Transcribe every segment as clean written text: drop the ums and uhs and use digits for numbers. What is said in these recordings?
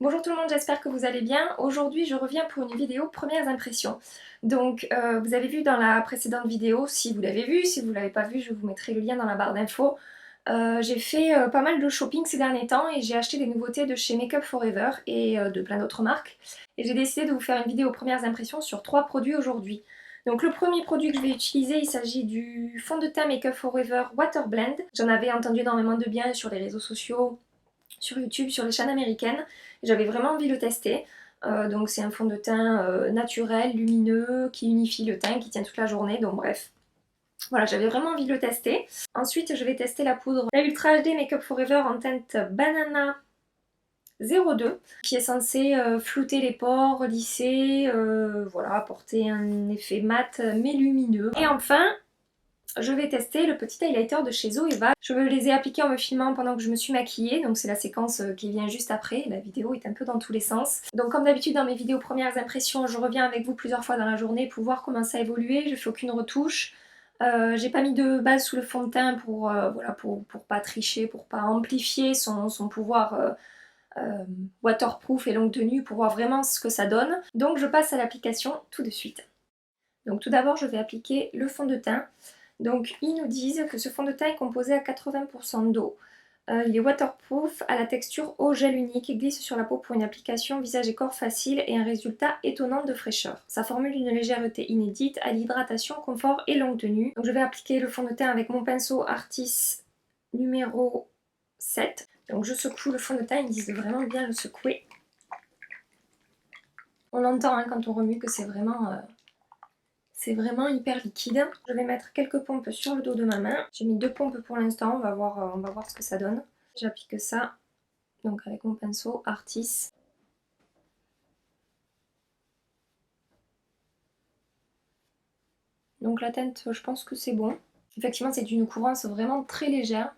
Bonjour tout le monde, j'espère que vous allez bien. Aujourd'hui, je reviens pour une vidéo premières impressions. Donc, vous avez vu dans la précédente vidéo, si vous l'avez vue, si vous ne l'avez pas vue, je vous mettrai le lien dans la barre d'infos. J'ai fait pas mal de shopping ces derniers temps et j'ai acheté des nouveautés de chez Make Up Forever et de plein d'autres marques. Et j'ai décidé de vous faire une vidéo premières impressions sur 3 produits aujourd'hui. Donc le premier produit que je vais utiliser, il s'agit du fond de teint Make Up Forever Water Blend. J'en avais entendu énormément de bien sur les réseaux sociaux, sur YouTube, sur les chaînes américaines. J'avais vraiment envie de le tester. Donc c'est un fond de teint naturel, lumineux, qui unifie le teint, qui tient toute la journée, donc bref. Voilà, j'avais vraiment envie de le tester. Ensuite, je vais tester la poudre, la Ultra HD Makeup Forever en teinte Banana 02, qui est censée flouter les pores, lisser, voilà, apporter un effet mat mais lumineux. Et enfin, je vais tester le petit highlighter de chez Zoeva. Je les ai appliqués en me filmant pendant que je me suis maquillée, donc c'est la séquence qui vient juste après. La vidéo est un peu dans tous les sens. Donc comme d'habitude dans mes vidéos premières impressions, je reviens avec vous plusieurs fois dans la journée pour voir comment ça a évolué. Je fais aucune retouche. J'ai pas mis de base sous le fond de teint pour, voilà, pour pas tricher, pour pas amplifier son pouvoir waterproof et longue tenue, pour voir vraiment ce que ça donne. Donc je passe à l'application tout de suite. Donc tout d'abord je vais appliquer le fond de teint. Donc ils nous disent que ce fond de teint est composé à 80% d'eau. Il est waterproof, à la texture eau gel unique, glisse sur la peau pour une application visage et corps facile et un résultat étonnant de fraîcheur. Sa formule d'une légèreté inédite à l'hydratation, confort et longue tenue. Donc je vais appliquer le fond de teint avec mon pinceau Artis numéro 7. Donc je secoue le fond de teint, ils disent de vraiment bien le secouer. On entend hein, quand on remue que c'est vraiment hyper liquide. Je vais mettre quelques pompes sur le dos de ma main. J'ai mis 2 pompes pour l'instant, on va voir ce que ça donne. J'applique ça donc avec mon pinceau Artis. Donc la teinte, je pense que c'est bon. Effectivement, c'est une couvrance vraiment très légère.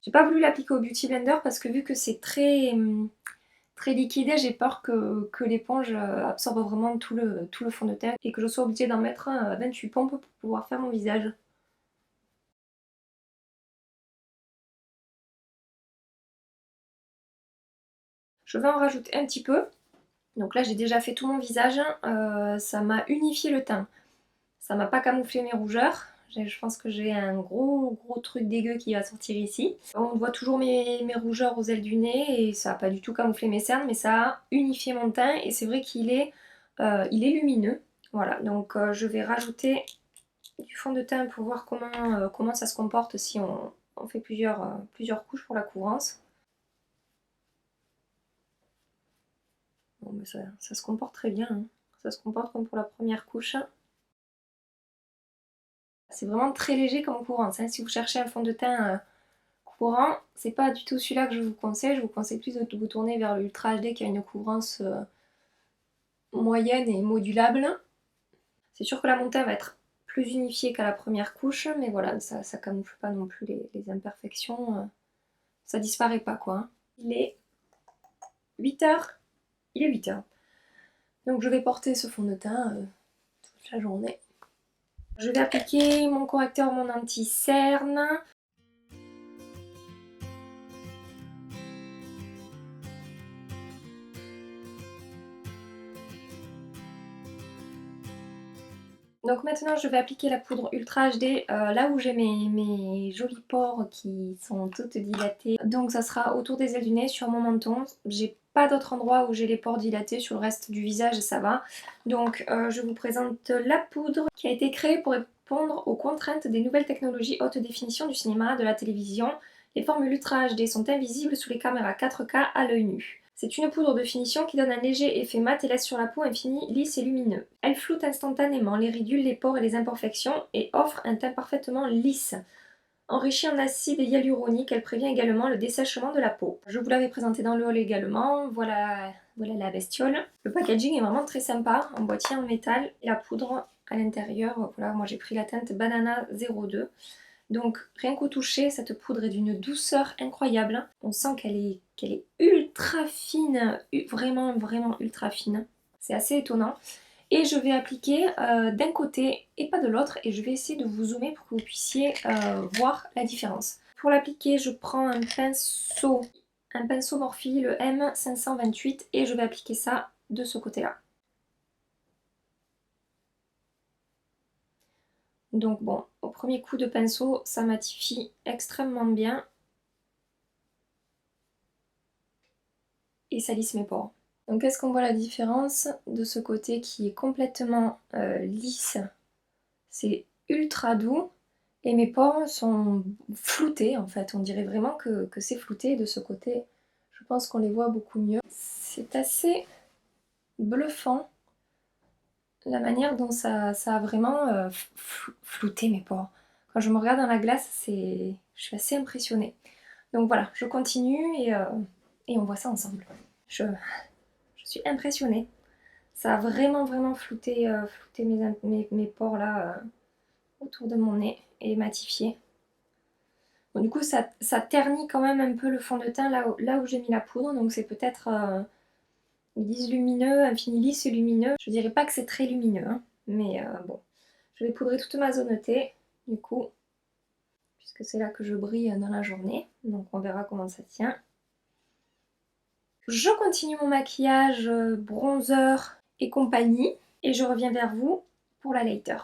J'ai pas voulu l'appliquer au Beauty Blender parce que vu que c'est très liquide, j'ai peur que l'éponge absorbe vraiment tout le fond de teint et que je sois obligée d'en mettre 28 pompes pour pouvoir faire mon visage. Je vais en rajouter un petit peu. Donc là j'ai déjà fait tout mon visage, ça m'a unifié le teint. Ça m'a pas camouflé mes rougeurs. Je pense que j'ai un gros truc dégueu qui va sortir ici. On voit toujours mes rougeurs aux ailes du nez et ça n'a pas du tout camouflé mes cernes, mais ça a unifié mon teint et c'est vrai il est lumineux. Voilà, donc je vais rajouter du fond de teint pour voir comment ça se comporte si on fait plusieurs couches pour la couvrance. Bon, mais ça se comporte très bien, hein. Ça se comporte comme pour la première couche. C'est vraiment très léger comme couvrance, hein. Si vous cherchez un fond de teint courant, c'est pas du tout celui-là que je vous conseille. Je vous conseille plus de vous tourner vers l'Ultra HD qui a une couvrance moyenne et modulable. C'est sûr que la montée va être plus unifiée qu'à la première couche, mais voilà, ça camoufle pas non plus les imperfections. Ça disparaît pas quoi, hein. Il est 8h. Il est 8h. Donc je vais porter ce fond de teint toute la journée. Je vais appliquer mon correcteur, mon anti-cerne. Donc maintenant je vais appliquer la poudre Ultra HD là où j'ai mes jolis pores qui sont toutes dilatés. Donc ça sera autour des ailes du nez, sur mon menton. J'ai pas d'autre endroit où j'ai les pores dilatés, sur le reste du visage ça va. Donc je vous présente la poudre qui a été créée pour répondre aux contraintes des nouvelles technologies haute définition du cinéma, de la télévision. Les formules Ultra HD sont invisibles sous les caméras 4K à l'œil nu. C'est une poudre de finition qui donne un léger effet mat et laisse sur la peau un fini lisse et lumineux. Elle floute instantanément les ridules, les pores et les imperfections et offre un teint parfaitement lisse. Enrichie en acide hyaluronique, elle prévient également le dessèchement de la peau. Je vous l'avais présenté dans le haul également, voilà la bestiole. Le packaging est vraiment très sympa, en boîtier en métal. Et la poudre à l'intérieur, voilà, moi j'ai pris la teinte Banana 02. Donc rien qu'au toucher, cette poudre est d'une douceur incroyable. On sent qu'elle est ultra fine, vraiment ultra fine. C'est assez étonnant. Et je vais appliquer d'un côté et pas de l'autre et je vais essayer de vous zoomer pour que vous puissiez voir la différence. Pour l'appliquer, je prends un pinceau un pinceau Morphe, le M528, et je vais appliquer ça de ce côté-là. Donc bon, au premier coup de pinceau, ça matifie extrêmement bien. Et ça lisse mes pores. Donc est-ce qu'on voit la différence de ce côté qui est complètement lisse? C'est ultra doux. Et mes pores sont floutés en fait. On dirait vraiment que c'est flouté. De ce côté, je pense qu'on les voit beaucoup mieux. C'est assez bluffant la manière dont ça a vraiment flouté mes pores. Quand je me regarde dans la glace, je suis assez impressionnée. Donc voilà, je continue et on voit ça ensemble. Je suis impressionnée. Ça a vraiment flouté, mes pores là autour de mon nez et matifié. Bon, du coup, ça ternit quand même un peu le fond de teint là où j'ai mis la poudre. Donc c'est peut-être, ils disent lumineux, infini lisse et lumineux. Je dirais pas que c'est très lumineux, hein, mais bon. Je vais poudrer toute ma zone T, du coup, puisque c'est là que je brille dans la journée. Donc on verra comment ça tient. Je continue mon maquillage bronzer et compagnie. Et je reviens vers vous pour la lighter.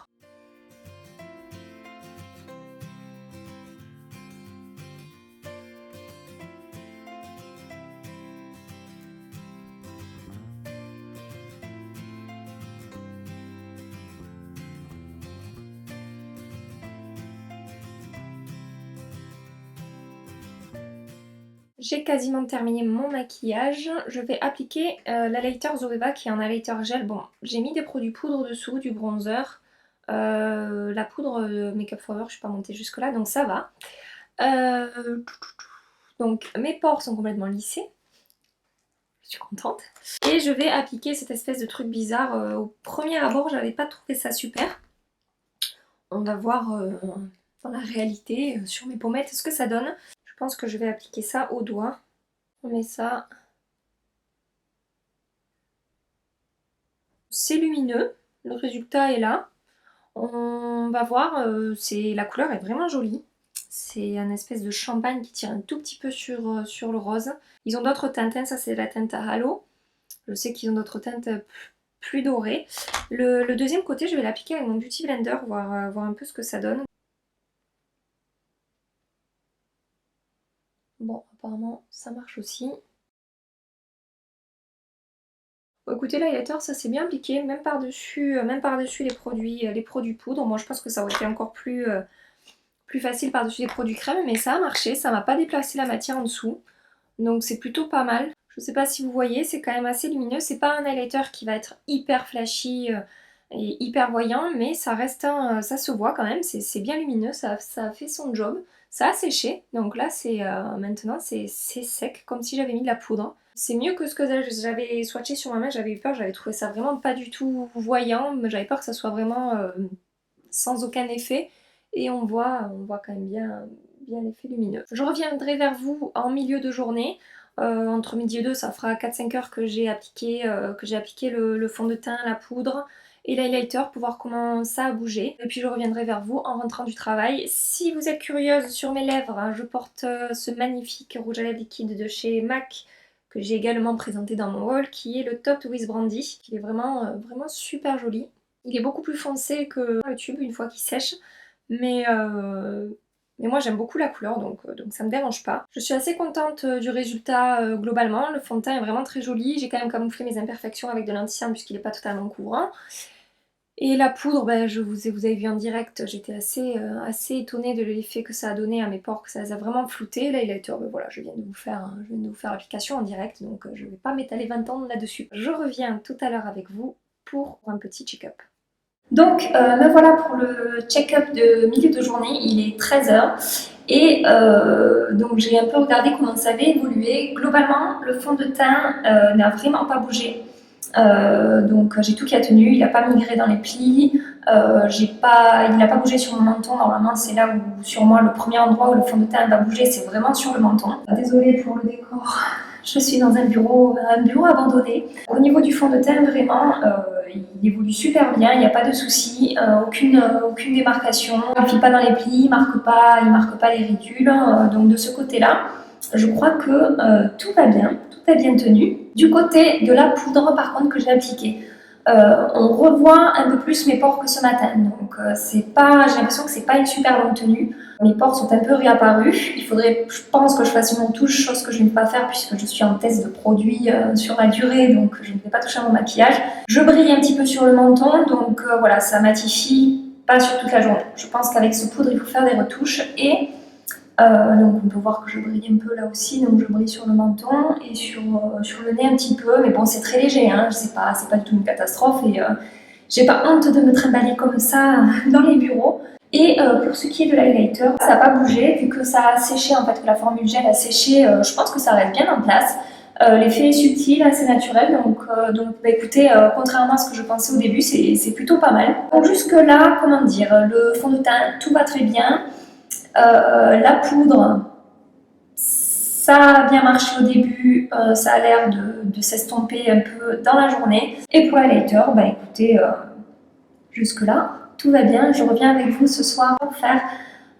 J'ai quasiment terminé mon maquillage. Je vais appliquer la lighter Zoeva qui est un highlighter gel. Bon, j'ai mis des produits poudre dessous, du bronzer. La poudre Make Up For Ever, je suis pas montée jusque là, donc ça va. Donc mes pores sont complètement lissés. Je suis contente. Et je vais appliquer cette espèce de truc bizarre. Au premier abord, j'avais pas trouvé ça super. On va voir dans la réalité, sur mes pommettes, ce que ça donne. Je pense que je vais appliquer ça au doigt. On met ça. C'est lumineux, le résultat est là. On va voir, la couleur est vraiment jolie. C'est un espèce de champagne qui tire un tout petit peu sur le rose. Ils ont d'autres teintes, hein. Ça c'est la teinte Halo. Je sais qu'ils ont d'autres teintes plus dorées. Le deuxième côté, je vais l'appliquer avec mon Beauty Blender, voir un peu ce que ça donne. Bon, apparemment ça marche aussi. Bon, écoutez, l'highlighter, ça s'est bien appliqué, même par-dessus les produits poudre. Moi, je pense que ça aurait été encore plus facile par-dessus les produits crème, mais ça a marché, ça m'a pas déplacé la matière en dessous. Donc c'est plutôt pas mal. Je sais pas si vous voyez, c'est quand même assez lumineux. C'est pas un highlighter qui va être hyper flashy et hyper voyant, mais ça reste ça se voit quand même, c'est bien lumineux, ça a fait son job. Ça a séché, donc là maintenant c'est sec, comme si j'avais mis de la poudre. C'est mieux que ce que j'avais swatché sur ma main, j'avais eu peur, j'avais trouvé ça vraiment pas du tout voyant, mais j'avais peur que ça soit vraiment sans aucun effet. Et on voit quand même bien l'effet lumineux. Je reviendrai vers vous en milieu de journée. Entre midi et 2, ça fera 4-5 heures que j'ai appliqué, le fond de teint, la poudre et l'highlighter pour voir comment ça a bougé. Et puis je reviendrai vers vous en rentrant du travail. Si vous êtes curieuse sur mes lèvres, hein, je porte ce magnifique rouge à lèvres liquide de chez MAC que j'ai également présenté dans mon haul, qui est le Top with Brandy, qui est vraiment super joli. Il est beaucoup plus foncé que le tube une fois qu'il sèche. Mais moi j'aime beaucoup la couleur, donc ça me dérange pas. Je suis assez contente du résultat globalement. Le fond de teint est vraiment très joli. J'ai quand même camouflé mes imperfections avec de l'anti-cerne puisqu'il n'est pas totalement couvrant. Et la poudre, ben, vous avez vu en direct, j'étais assez étonnée de l'effet que ça a donné à mes pores, que ça les a vraiment floutés. L'highlighter, ben voilà, je viens de vous faire l'application en direct, donc je ne vais pas m'étaler 20 ans là-dessus. Je reviens tout à l'heure avec vous pour un petit check-up. Donc me voilà pour le check-up de milieu de journée, il est 13 h et donc j'ai un peu regardé comment ça avait évolué. Globalement, le fond de teint n'a vraiment pas bougé. Donc j'ai tout qui a tenu, il n'a pas migré dans les plis, il n'a pas bougé sur mon menton. Normalement c'est là où sur moi le premier endroit où le fond de teint va bouger, c'est vraiment sur le menton. Désolée pour le décor, je suis dans un bureau abandonné. Au niveau du fond de teint, vraiment, il évolue super bien, il n'y a pas de souci, aucune démarcation, il ne file pas dans les plis, il marque pas les ridules, donc de ce côté-là. je crois que tout va bien, tout a bien tenu. Du côté de la poudre par contre que j'ai appliquée, on revoit un peu plus mes pores que ce matin, donc c'est pas, j'ai l'impression que c'est pas une super longue tenue. Mes pores sont un peu réapparus. Il faudrait, je pense, que je fasse une retouche, chose que je ne vais pas faire puisque je suis en test de produit sur la durée, donc je ne vais pas toucher à mon maquillage. Je brille un petit peu sur le menton, donc voilà, ça matifie pas sur toute la journée. Je pense qu'avec ce poudre, il faut faire des retouches et donc on peut voir que je brille un peu là aussi, donc je brille sur le menton et sur le nez un petit peu, mais bon c'est très léger, hein, c'est pas du tout une catastrophe et j'ai pas honte de me trimballer comme ça dans les bureaux. Et pour ce qui est de l'highlighter, ça n'a pas bougé, vu que ça a séché, en fait, que la formule gel a séché, je pense que ça reste bien en place. L'effet est subtil, assez naturel, donc bah, écoutez, contrairement à ce que je pensais au début, c'est plutôt pas mal. Donc jusque là, comment dire, le fond de teint, tout va très bien. La poudre, ça a bien marché au début, ça a l'air de s'estomper un peu dans la journée. Et pour l'highlighter, bah écoutez, jusque là, tout va bien. Je reviens avec vous ce soir pour faire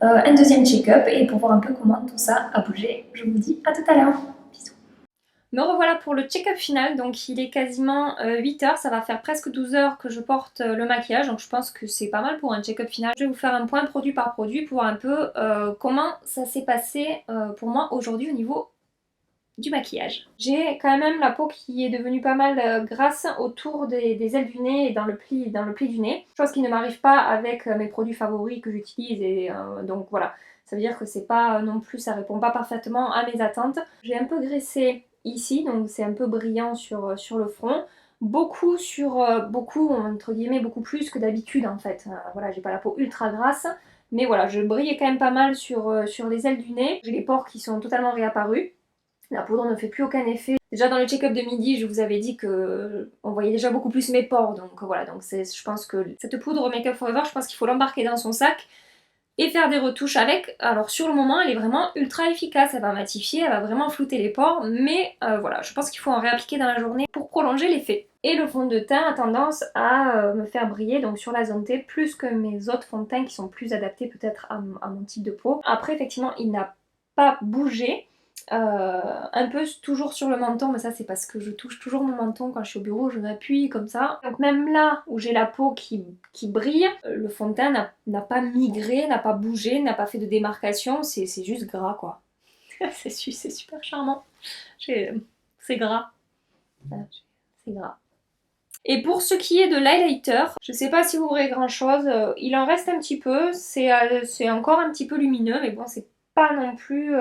un deuxième check-up et pour voir un peu comment tout ça a bougé. Je vous dis à tout à l'heure. Bisous. Me revoilà pour le check-up final, donc il est quasiment 8h, ça va faire presque 12 heures que je porte le maquillage, donc je pense que c'est pas mal pour un check-up final. Je vais vous faire un point produit par produit pour voir un peu comment ça s'est passé pour moi aujourd'hui au niveau du maquillage. J'ai quand même la peau qui est devenue pas mal grasse autour des ailes du nez et dans le pli du nez, chose qui ne m'arrive pas avec mes produits favoris que j'utilise et donc voilà. Ça veut dire que c'est pas non plus, ça répond pas parfaitement à mes attentes. J'ai un peu graissé ici, donc c'est un peu brillant sur le front. Beaucoup beaucoup, entre guillemets, beaucoup plus que d'habitude en fait. Voilà, j'ai pas la peau ultra grasse, mais voilà, je brillais quand même pas mal sur les ailes du nez. J'ai les pores qui sont totalement réapparus. La poudre ne fait plus aucun effet. Déjà dans le check-up de midi, je vous avais dit que on voyait déjà beaucoup plus mes pores, donc voilà, donc je pense que cette poudre Make Up Forever, je pense qu'il faut l'embarquer dans son sac et faire des retouches avec. Alors sur le moment, elle est vraiment ultra efficace, elle va matifier, elle va vraiment flouter les pores, mais voilà, je pense qu'il faut en réappliquer dans la journée pour prolonger l'effet. Et le fond de teint a tendance à me faire briller, donc sur la zone T, plus que mes autres fonds de teint qui sont plus adaptés peut-être à mon type de peau. Après, effectivement, il n'a pas bougé. Un peu toujours sur le menton, mais ça c'est parce que je touche toujours mon menton quand je suis au bureau, je m'appuie comme ça. Donc même là où j'ai la peau qui brille, le fond de teint n'a pas migré, n'a pas bougé, n'a pas fait de démarcation, c'est juste gras quoi. C'est super charmant. C'est gras. C'est gras. Et pour ce qui est de l'highlighter, je sais pas si vous verrez grand chose, il en reste un petit peu, c'est encore un petit peu lumineux, mais bon c'est pas non plus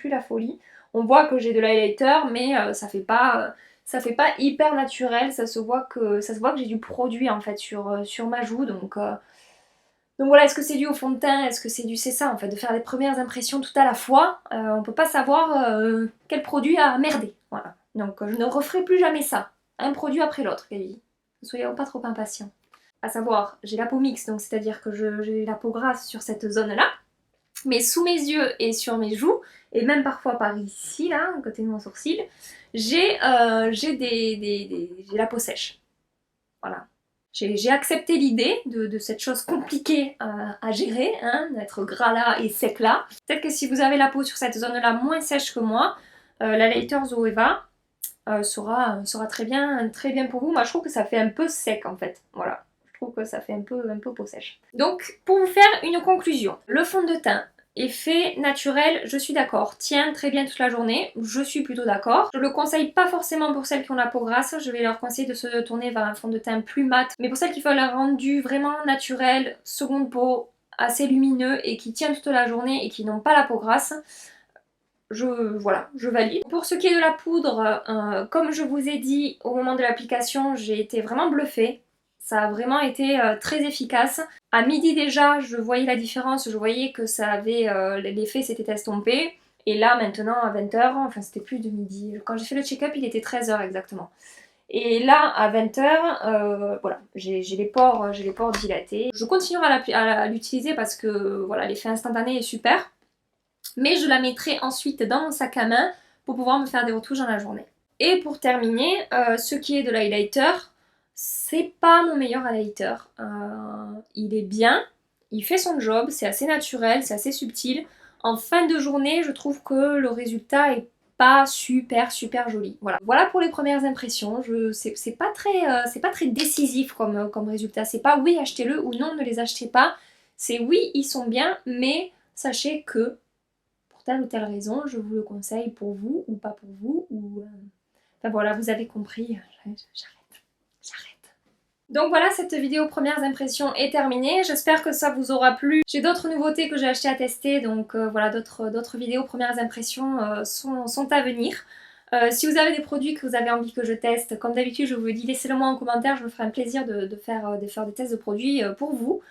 la folie. On voit que j'ai de l'highlighter, mais ça fait pas hyper naturel, ça se voit que j'ai du produit en fait sur ma joue, donc voilà, est-ce que c'est dû au fond de teint, est-ce que c'est ça en fait, de faire les premières impressions tout à la fois, on peut pas savoir quel produit a merdé, voilà. Donc je ne referai plus jamais ça, un produit après l'autre, Kelly. Ne soyez pas trop impatients. À savoir, j'ai la peau mixte, donc c'est-à-dire que j'ai la peau grasse sur cette zone-là, mais sous mes yeux et sur mes joues, et même parfois par ici, là, à côté de mon sourcil, j'ai la peau sèche. Voilà. J'ai accepté l'idée de cette chose compliquée à gérer, hein, d'être gras là et sec là. Peut-être que si vous avez la peau sur cette zone-là moins sèche que moi, la Later Zoeva sera très bien pour vous. Moi, je trouve que ça fait un peu sec en fait. Voilà. Je trouve que ça fait un peu peau sèche. Donc, pour vous faire une conclusion, le fond de teint, effet naturel, je suis d'accord. Tient très bien toute la journée, je suis plutôt d'accord. Je le conseille pas forcément pour celles qui ont la peau grasse, je vais leur conseiller de se tourner vers un fond de teint plus mat. Mais pour celles qui veulent un rendu vraiment naturel, seconde peau, assez lumineux et qui tient toute la journée et qui n'ont pas la peau grasse, voilà, je valide. Pour ce qui est de la poudre, comme je vous ai dit au moment de l'application, j'ai été vraiment bluffée. Ça a vraiment été très efficace. À midi déjà, je voyais la différence, je voyais que ça avait l'effet s'était estompé. Et là maintenant à 20h, enfin c'était plus de midi. Quand j'ai fait le check-up, il était 13h exactement. Et là à 20h, voilà, j'ai les pores dilatés. Je continuerai à l'utiliser parce que voilà, l'effet instantané est super. Mais je la mettrai ensuite dans mon sac à main pour pouvoir me faire des retouches dans la journée. Et pour terminer, ce qui est de l'highlighter, c'est pas mon meilleur highlighter. Il est bien, il fait son job, c'est assez naturel, c'est assez subtil. En fin de journée, je trouve que le résultat est pas super joli. Voilà pour les premières impressions. C'est pas très décisif comme résultat. C'est pas oui, achetez-le ou non, ne les achetez pas. C'est oui, ils sont bien, mais sachez que pour telle ou telle raison, je vous le conseille pour vous ou pas pour vous. Enfin voilà, vous avez compris. J'arrête. Donc voilà, cette vidéo premières impressions est terminée. J'espère que ça vous aura plu. J'ai d'autres nouveautés que j'ai achetées à tester, donc voilà, d'autres vidéos premières impressions sont à venir. Si vous avez des produits que vous avez envie que je teste, comme d'habitude je vous le dis, laissez-le moi en commentaire, je me ferai un plaisir de faire des tests de produits pour vous.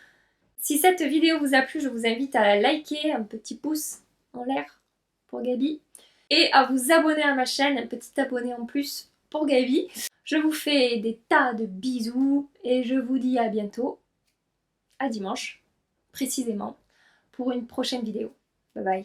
Si cette vidéo vous a plu, je vous invite à la liker, un petit pouce en l'air pour Gaby, et à vous abonner à ma chaîne, un petit abonné en plus pour Gaby. Je vous fais des tas de bisous et je vous dis à bientôt, à dimanche précisément, pour une prochaine vidéo. Bye bye.